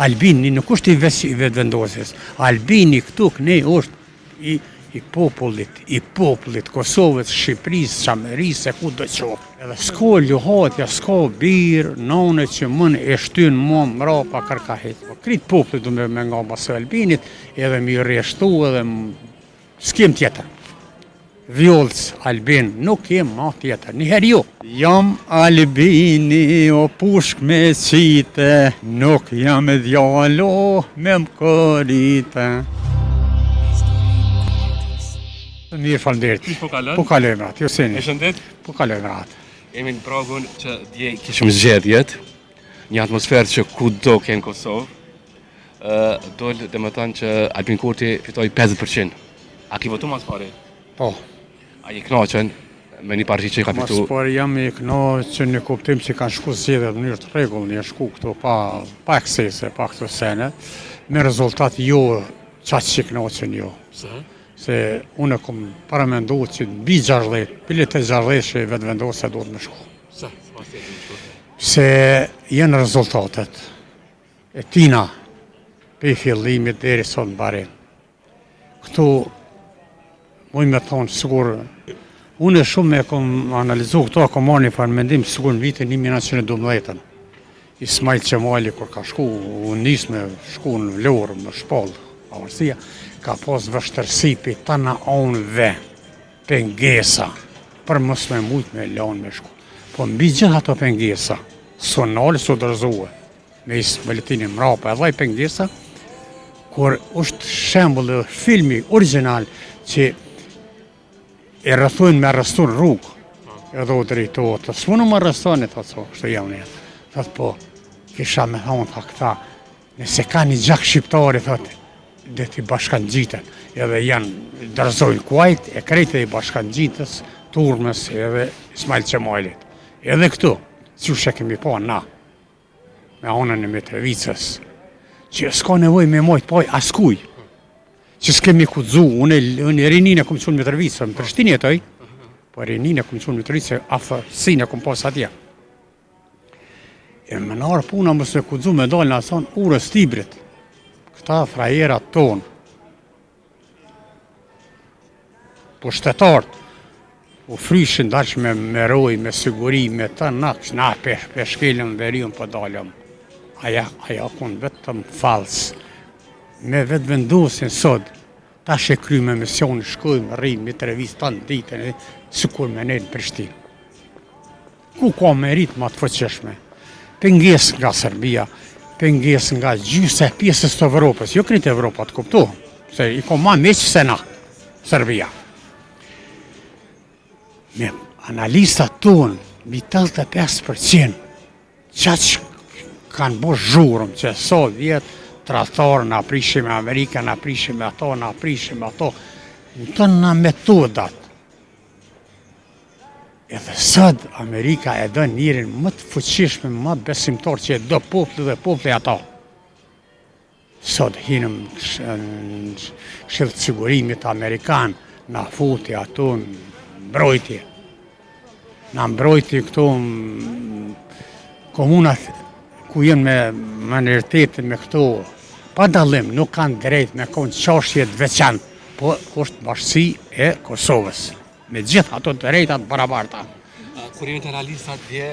Albini nuk është i vetëvendosjes. Albini këtu ne është i popullit Kosovës, Shqipërisë, Çamerisë, se ku do të qoftë. Edhe s'ka luhatja, s'ka birë, nane që mën e shtyn mua mrapa kërkahit. Krit popullit du me nga basë Albinit, edhe mi rreshtu edhe s'kem tjetër. Vjollës Albin, nuk kem ma tjetër, njëherë jo. Jam Albini, o pushk me qite, nuk jam e djallo me m'korite. Mirë falënderit. Po kalon? Po kalojmë atë, jo seni. E shëndet? Po kalojmë atë. Jemi në pragun që dje kishëm zgjedhjet, një atmosferë që kudo ke në Kosovë. Dol dhe më thënë që Albin Kurti fitoi 50%. A ki votu mas pari? Po. A i knaqen me një parti që i ka fitu? Mas pari jam i knaqen në kuptim që kanë shku zgjedhjet në mënyrë të rregull, një shku këtu pa eksese, pa këto sene, me rezultat jo qatë që knaqen jo. Se unë kom paramendu që mbi 60, pilet e 60 që vetë vendosë duhet me shku. Se jenë rezultatet e tina pe fillimit deri sot në barim. Këtu, muj me thonë, sigur, unë shumë e kom analizu këto, kom marrë një farë mendim, sigur në vitin 1912. Ismail Qemali, kur ka shku, unë nisë me shku në Vlorë, në Shpallë, Avërsia, ka pas vështërsi për të në onëve, pengesa, për mos me mujt me lanë me shku. Po mbi gjithë ato pengesa, sonale së dërzuë, me ismëllitini mrapa edhe i pengesa, kur është shembull dhe filmi original që e rëthujnë me rëstun rrugë, edhe o drejtojë, të s'mu në më rëstoni, kështë jam një, thëtë po, kisha me thonë të këta, nëse ka një gjak shqiptari, thëtë, dhe t'i bashkan gjitën, edhe janë dërzojnë kuajt, e krejtë dhe i bashkan gjitës, Turmës edhe Ismail Qemalit. Edhe këtu, që shë kemi pa na, me anën e Mitrovicës, që s'ka nevoj me mojtë paj askuj, që s'kemi kudzu, unë e rinin e kom qënë Mitrovicë, në Prishtinë jetoj, po rinin e kom qënë Mitrovicë, afërsin e kom pas atje. E më nërë puna mësë e kudzu me dalë në asan urës Tibrit, këta frajerat tonë, po shtetartë, u fryshin dash me roj, me siguri, me të naksh, na peshkelëm, verion për dalëm. Aja kun vetëm falsë. Me vetë vendosin sot, ta shë kry me misionë, shkojmë, rrimë, Mitrovic, të në ditën, sikur me nejtë në Prishtinë. Ku ka merit ma të fëqeshme? Penges nga Serbia, penges nga gjysë e pjesës të Evropës, jo kritë Evropa të kuptu, se i ko ma meqë se na, Serbia. Me analistat tonë, mi 85%, që kanë bo zhurëm, që so vjetë, tratarë në aprishim e Amerika, në aprishim e ato, në aprishim e ato, në të në metodat. Edhe sëd Amerika e do njërin më të fuqishme, më të besimtar që e do popli dhe popli ato. Sot hinëm në këshillë të sigurimit Amerikan, në futi ato në mbrojtje. Në mbrojtje këto komunat ku jenë me minoritetin me këto, pa dallim, nuk kanë drejt me konë qashje të veçantë, po është bashkësi e Kosovës, me gjithë ato drejtat barabarta. Kur jemi të analistat dje,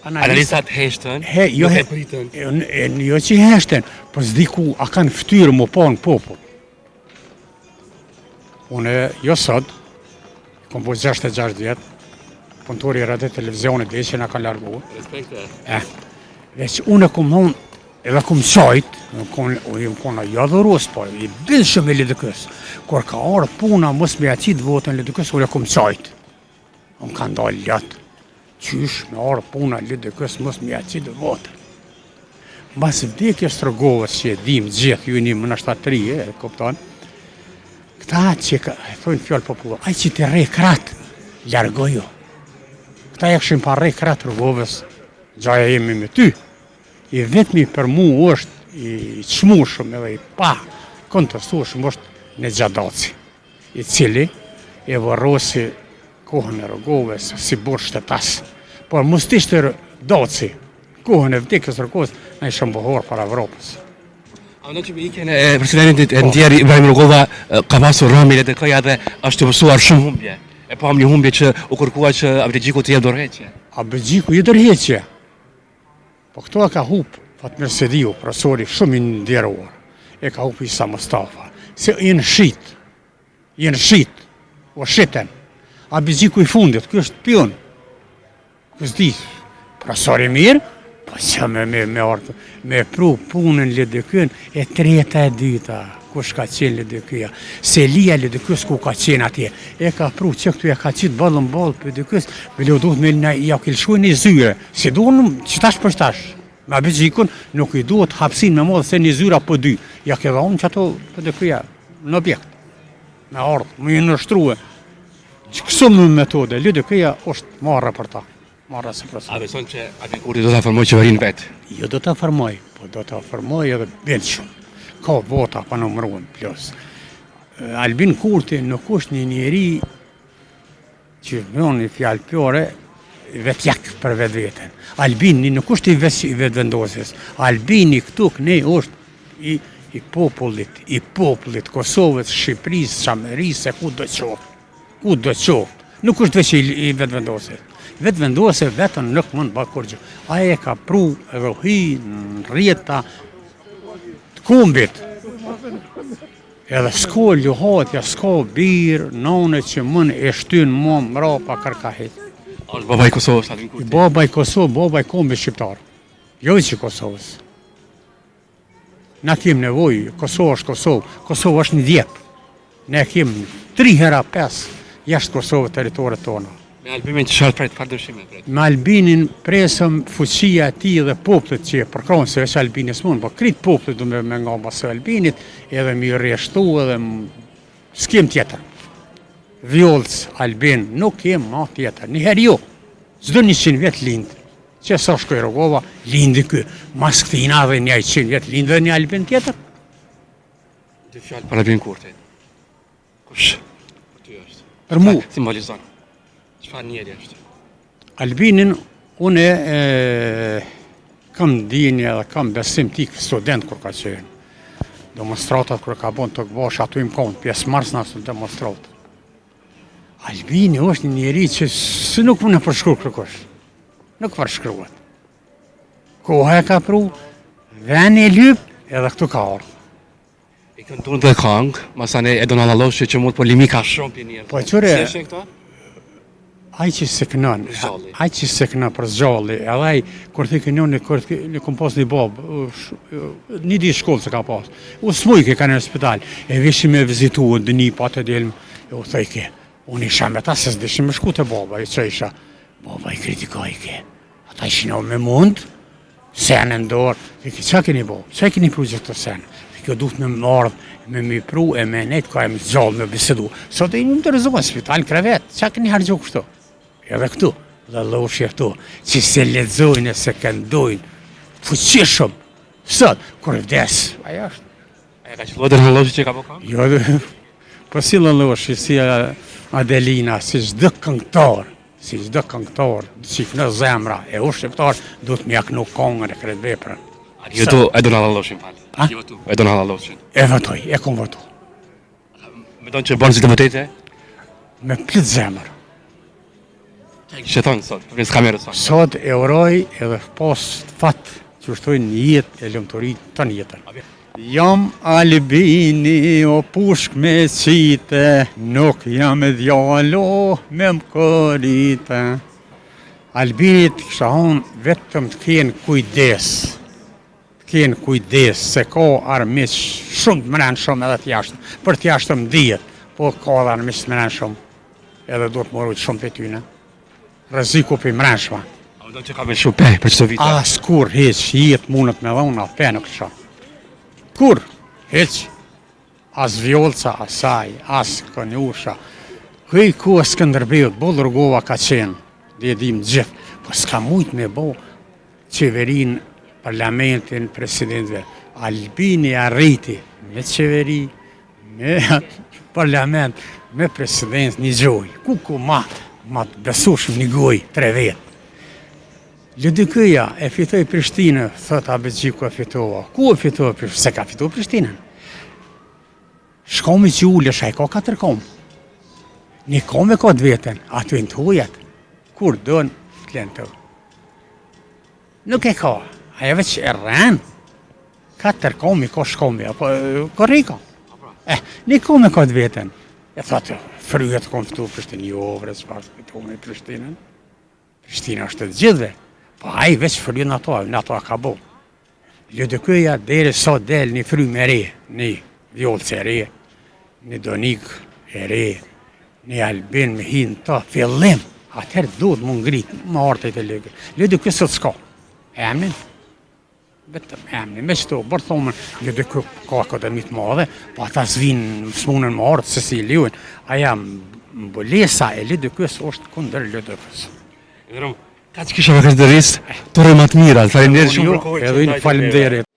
analistat heshtën, jo nuk e pritën. Jo që heshtën, po s'diku a kanë ftyrë më pa në popull. Une, jo sot, kom po 66 vjetë, punëtori i radio televizionit dhe që nga kanë largu. Respekte. Veç unë kom thonë, edhe kom qajt, jam kona jadhërus, po i bidhë shumë e Lidikës. Kur ka arë puna, mos me aqit votën Lidikës, unë kom qajt. Unë kanë dalë ljatë. Qysh me arë puna Lidikës, mos me aqit votën. Mbas vdekjes Strogovës që e dim gjithë, ju një më në 73, kupton, këta që thojnë fjallë popullor, aj që të rej kratë, largoju. Këta e këshim pa rej kratë Rrugovës, gjaja jemi me ty. I vetëmi për mu është i qmushëm edhe i pa kontestushëm është në Gjadaci, i cili e vërosi kohën e Rrugovës si burë shtetas. Por mos t'ishte Daci, kohën e vdekjes Rrugovës, ne ishëm buhor para Evropës. A mendon që me ikjen e presidentit e ndjerë Ibrahim Rugova ka pasur rëmje LDK-ja dhe është të mësuar shumë humbje. E pam një humbje që u kërkua që Abdegjiku të jep dorëheqje. Abdegjiku i dorëheqje. Po këto e ka hup Fatmir Sediu, profesori shumë i nderuar. E ka hup Isa Mustafa. Se jenë shit, o shiten. Abdegjiku i fundit, ky është pion. Ky s'di, profesori mirë, po që me pru punën LDK-n e treta e dyta, kush ka qenë LDK-ja. Se Lia LDK-s ku ka qenë atje, e ka pru që këtu e ka qitë balën balë për LDK-s, me le duhet me ja kilshuj një zyre, si duhet qëtash për shtash. Me Abdegjiku nuk i duhet hapsin me modë se një zyra për dy, ja ke dhonë që ato për LDK-ja në objekt, me ardhë, me i nështruhe. Që këso më metode, LDK-ja është marrë për ta. A beson që Albin Kurti do të formoj qeverinë vetë? Jo do të formoj, po do të formoj edhe bel shumë. Ka vota pa numëruan plus. Albin Kurti nuk është një njeri që më një fjalë pjore vetjak për vetë vetën. Albini nuk është i vetëvendosjes. Albini këtu këne është i popullit Kosovës, Shqipërisë, Çamerisë, ku do të qoftë. Nuk është veç i vetëvendosjes. Vetëvendosje vetën nuk mund bë kurrë. Ai e ka pru edhe hi në rrjeta të kombit. Edhe s'ko luhatja, s'ko birë, none që mund e shtyn më mrapa kërkahit. Është baba i Kosovës, Albin Kurti? Baba i Kosovë, baba i kombit shqiptar. Jo që Kosovës. Na kem nevojë, Kosovë është Kosovë. Kosovë është një djep. Ne kem 3 hera 5 jashtë Kosovë territoret tona. Me Albinin çfarë dëshime pret? Me Albinin presëm fuqia e tij dhe popullit që e përkron se veç Albini s'mund, po krit popullit do me nga basë Albinit, edhe mi rreshtu edhe s'kem tjetër. Vjollës Albin nuk kem ma tjetër. Njëherë jo, çdo 100 vjet lind. Që sa shkoj Rugova, lindi ky. Mas këtina dhe një 100 vjet lind dhe një Albin tjetër. Dy fjalë për Albin Kurti. Kush? Ty është. Për mu. Simbolizon. Çfarë njeri është? Albinin, unë kam dinje dhe kam besim tik student kur ka qenë. Demonstratat kur ka bon të këbash, ato im konë, pjesë mars në asë demonstratat. Albini është një njeri që së nuk më në përshkru kërkosh. Nuk përshkruat. Koha e ka pru, ven e lyp, edhe këtu ka ardhë. I këndun dhe kangë, masane e Donald Alloshi që mund polemika shumë për njerë. Po qëre, si është këta? ai që se këna për zgjalli, edhe ai, kur të kënjon në kom pas një babë, një di shkollë se ka pas, u smujke ka në spital, e vishim me vizitu, dë një patë e delmë, e u thejke, unë isha me ta se s'dishim me shku të baba, i që isha, baba i kritikajke, ata ishin me mund, senë ndorë, e ki qa keni bo, qa keni pru gjithë të senë, kjo duhet me mardhë, me mi pru e me nejtë ka e me gjallë me bisedu, sot e një më të rëzohën, spital krevet, qa keni hargjo kështu? Edhe këtu, dhe loshje këtu, që se ledzojnë e se këndojnë, fuqishëm, sot, kur vdes, aja është. Aja ka që lodër në loshi që ka po kam? Jo, po si në loshi, si Adelina, si çdo këngëtar, që në zemra, e u shqiptar, du të mjaknu kongën e kretë veprën. A një vëtu e Donald Alloshin, falë? Ha? Një vëtu e Donald Alloshin? E vëtoj, e kom vëtu. Me tonë që banë si të vëtejte? Me plitë zemër. Që thonë sot, përmes kamerës thonë? Sot e uroj edhe pas fatë që ushtojnë një jetë e lëmëtorit të një jetën. Jam Albini, o pushk me qite, nuk jam e djallo me më korite. Albinit kësha honë vetëm të kenë kujdes, se ka armiq shumë të mrenë shumë edhe t'jashtë, për t'jashtë më dijet, po ka dhe armiq të mrenë shumë, edhe do të morujt shumë për tyne. Rëziku për mrenshma. A më do që ka me shumë pej për qëto vite? As kur, heq, jetë mundët me dhona, pe nuk kësha. Kur, heq, as vjolca, asaj, as konjusha. Këj ku e Skënderbeut, bo Rugova ka qenë, dhe edhim gjithë, po s'ka mujt me bo qeverin, parlamentin, presidentve. Albini arriti me qeveri, me parlament, me president një gjoj. Ku ma të besushëm një goj, 3 vetë. LDK-ja e fitoi Prishtinë, thot Abexhiku e fitova. Ku e fitoi Prishtinë? Se ka fituar Prishtinën. Shkomi që ulesh, a i ka 4 kom. Një kom e ka të veten, aty në të hujat. Kur dën, t'len të. Nuk e ka, aja veç e rren. 4 kom i ka shkomi, apo korrika. Një kom e ka të veten. E thotë, fryhet kom fitu Prishtinë, jo, vre, s'pas fitu me Prishtinën. Prishtina është të gjithve. Po a i veç fryn ato ka bo. LDK-ja deri sot del një fry me re, një vjollës e re, një donik e re, një albin me hinë ta, fillim, atëherë duhet më ngritë, më artejt e LDK. LDK sot s'ka, emnin, vetëm emnin, me qëto, bërë thomën, LDK ka akademit madhe, po ata s'vinë, s'munën më artë, se si liujnë, aja mbulesa e LDK-s është kundër LDK-s. Ka që kisha vërkës dëris, të rëmat mirat, falimderit shumë për kohë. Edhe unë falimderit.